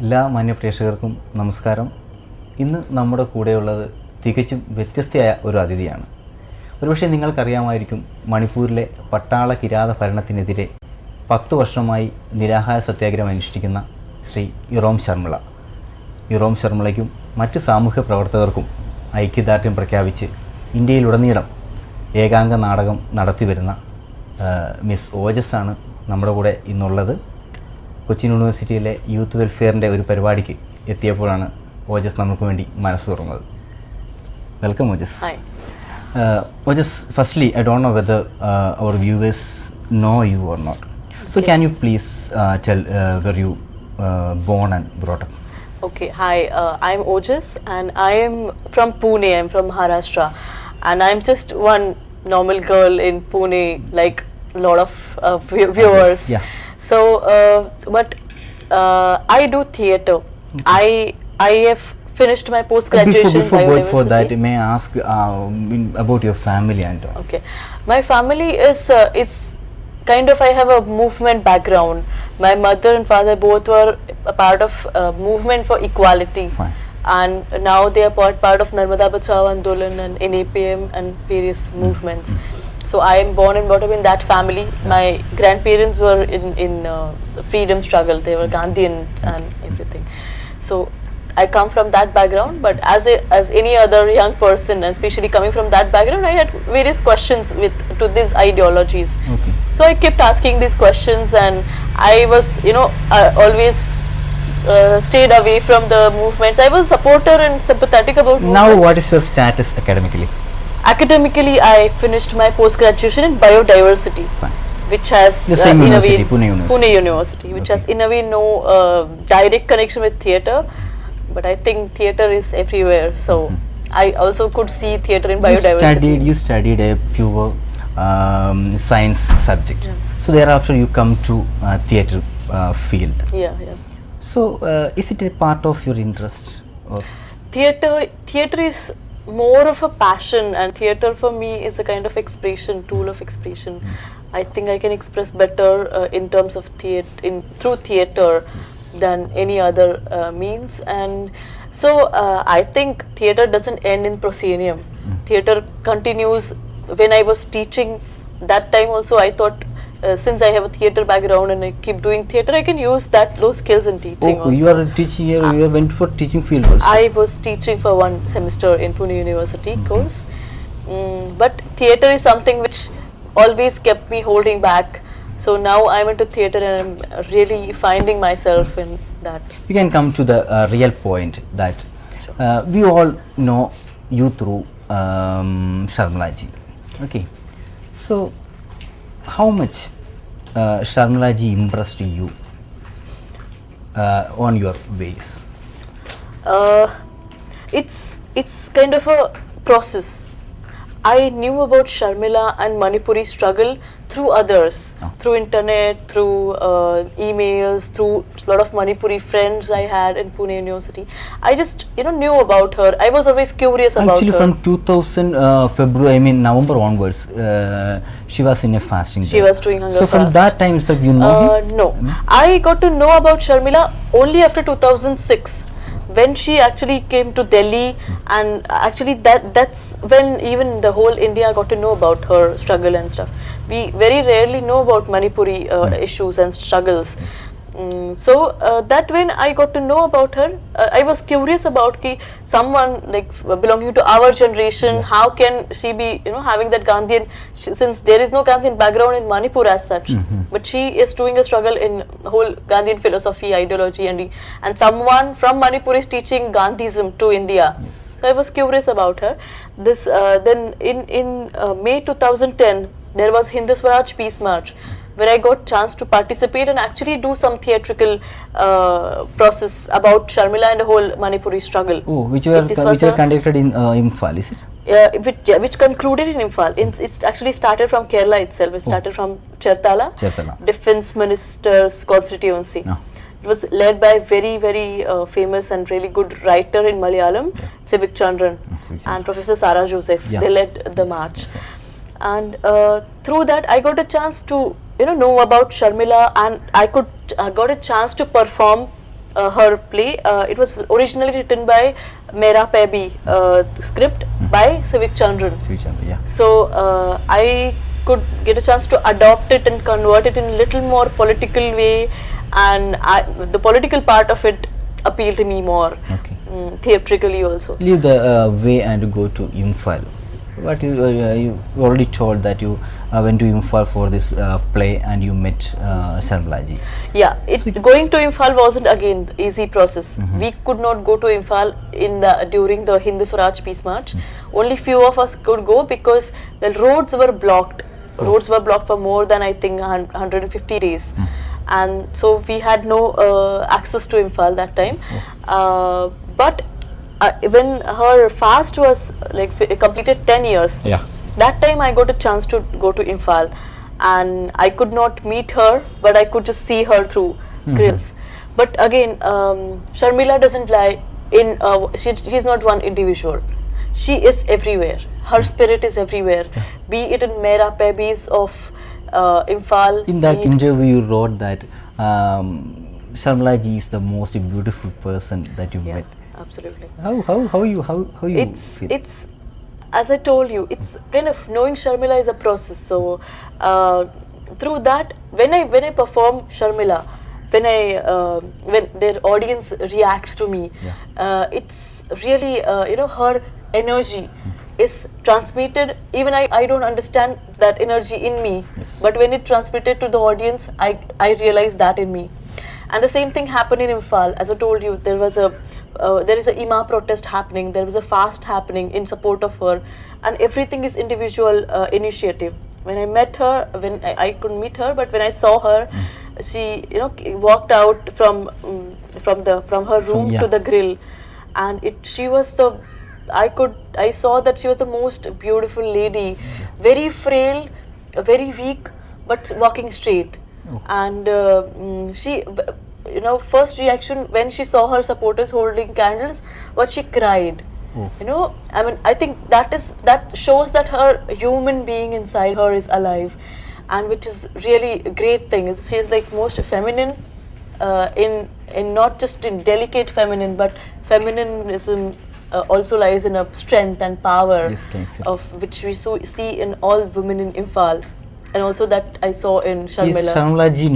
എല്ലാ മാന്യപ്രേക്ഷകർക്കും നമസ്കാരം. ഇന്ന് നമ്മുടെ കൂടെയുള്ളത് തികച്ചും വ്യത്യസ്തയായ ഒരു അതിഥിയാണ്. ഒരുപക്ഷെ നിങ്ങൾക്കറിയാമായിരിക്കും, മണിപ്പൂരിലെ പട്ടാള കിരാത ഭരണത്തിനെതിരെ 10 വർഷമായി നിരാഹാര സത്യാഗ്രഹം അനുഷ്ഠിക്കുന്ന ശ്രീ ഇറോം ശർമിള. ഇറോം ശർമിളയ്ക്കും മറ്റ് സാമൂഹ്യ പ്രവർത്തകർക്കും ഐക്യദാർഢ്യം പ്രഖ്യാപിച്ച് ഇന്ത്യയിലുടനീളം ഏകാംഗ നാടകം നടത്തിവരുന്ന മിസ് ഓജസ്സാണ് നമ്മുടെ കൂടെ ഇന്നുള്ളത്. കൊച്ചിൻ യൂണിവേഴ്സിറ്റിയിലെ യൂത്ത് വെൽഫെയറിൻ്റെ ഒരു പരിപാടിക്ക് എത്തിയപ്പോഴാണ് ഓജസ് നമുക്ക് വേണ്ടി മനസ്സ് തുറന്നത്. Welcome ojas. Ojas, firstly, I don't know whether our viewers know you or not. So can you please tell where you born and brought up? Okay, hi, I'm Ojas and I am from Pune, I'm from Maharashtra, and I'm just one normal girl in Pune, like a lot of viewers. Yeah. So, but I do theatre. I have finished my post-graduation Before that, may I ask about your family and all? Okay, my family is it's kind of, I have a movement background. My mother and father both were a part of movement for equality. Fine. And now they are part of Narmada Bachao Andolan and NAPM and various movements. So I am born and brought up in that family. My grandparents were in freedom struggle. They were Gandhian and everything. So I come from that background, but as any other young person, and especially coming from that background, I had various questions to these ideologies. Okay. So I kept asking these questions, and I was, always stayed away from the movements. I was a supporter and sympathetic about movements. Now, what is your status academically? Academically, I finished my post-graduation in biodiversity. Fine. Which has The same university, Pune University. Pune University, which Okay. has in a way no direct connection with theatre, but I think theatre is everywhere. So I also could see theatre in biodiversity. You studied a pure science subject. Yeah. So thereafter you come to theatre field. Yeah. So is it a part of your interest? Or? Theatre is more of a passion, and theatre for me is a kind of expression, tool of expression. I think I can express better in terms of through theatre than any other means. And so I think theatre doesn't end in proscenium. Theatre continues. When I was teaching that time also, I thought since I have a theatre background and I keep doing theatre, I can use those skills in teaching. Oh, you are teaching here. You went for teaching field also. I was teaching for 1 semester in Pune University course, but theatre is something which always kept me holding back. So now I'm into theatre and I'm really finding myself in that. We can come to the real point that we all know you through Sharmila ji. Okay, so how much Sharmila ji impressed you on your ways? It's kind of a process. I knew about Sharmila and Manipuri struggle through others, through internet, through emails, through a lot of Manipuri friends I had in Pune University. I just knew about her. I was always curious about her. Actually, from 2000 November onwards, she was in a fasting. She was doing hunger So from fast. that time, so you know him? No, I got to know about Sharmila only after 2006. When she actually came to Delhi, and actually that's when even the whole India got to know about her struggle and stuff. We very rarely know about Manipuri issues and struggles. So that when I got to know about her, I was curious about someone like belonging to our generation, how can she be having that Gandhian, since there is no Gandhian background in Manipur as such, but she is doing a struggle in whole Gandhian philosophy, ideology, and someone from Manipur is teaching Gandhism to India. Yes. So I was curious about her. This then in May 2010 there was Hindu Swaraj Peace March, where I got chance to participate and actually do some theatrical process about Sharmila and the whole Manipuri struggle. Oh, which were conducted in Imphal, is it? Which concluded in Imphal. It actually started from Kerala itself. It started from Chertala, Defence Minister's constituency. It was led by very, very famous and really good writer in Malayalam, Civic Chandran, and Professor Sara Joseph. They led the march. And through that I got a chance to know about Sharmila, and I got a chance to perform her play. It was originally written by Mera Pebi, script by Civic Chandran. Yeah. So I could get a chance to adopt it and convert it in a little more political way, and the political part of it appealed to me more. Okay. Theatrically also. Leave the way and go to Imphal. What you already told that you went to Imphal for this play and you met Sharmilaji. Yeah, going to Imphal wasn't again the easy process. We could not go to Imphal during the Hindu Swaraj Peace March. Only few of us could go because the roads were blocked. Roads were blocked for more than I think 150 days. And so we had no access to Imphal that time. But when her fast was like completed 10 years, Yeah. that time I got a chance to go to Imphal, and I could not meet her, but I could just see her through grills. But again, Sharmila doesn't lie in, she's not one individual. She is everywhere. Her spirit is everywhere. Be it in Mera Pebis of Imphal. In that interview, you wrote that Sharmilaji is the most beautiful person that you met. Absolutely. How you feel? It's as I told you, it's kind of knowing Sharmila is a process. So through that, when I perform Sharmila, when their audience reacts to me, it's really her energy is transmitted. Even I don't understand that energy in me, but when it transmitted to the audience, I realize that in me. And the same thing happened in Imphal. As I told you, there is a IMA protest happening, there was a fast happening in support of her, and everything is individual initiative. When I met her, when I couldn't meet her, but when I saw her, she walked out from her room to the grill, and I saw that she was the most beautiful lady, very frail, very weak, but walking straight. And she, first reaction when she saw her supporters holding candles, but she cried. I mean, I think that shows that her human being inside her is alive, and which is really a great thing. She is like most feminine, in not just in delicate feminine, but feminism also lies in a strength and power of which we see in all women in Imphal, and also that I saw in Sharmila. Is Sharmilaji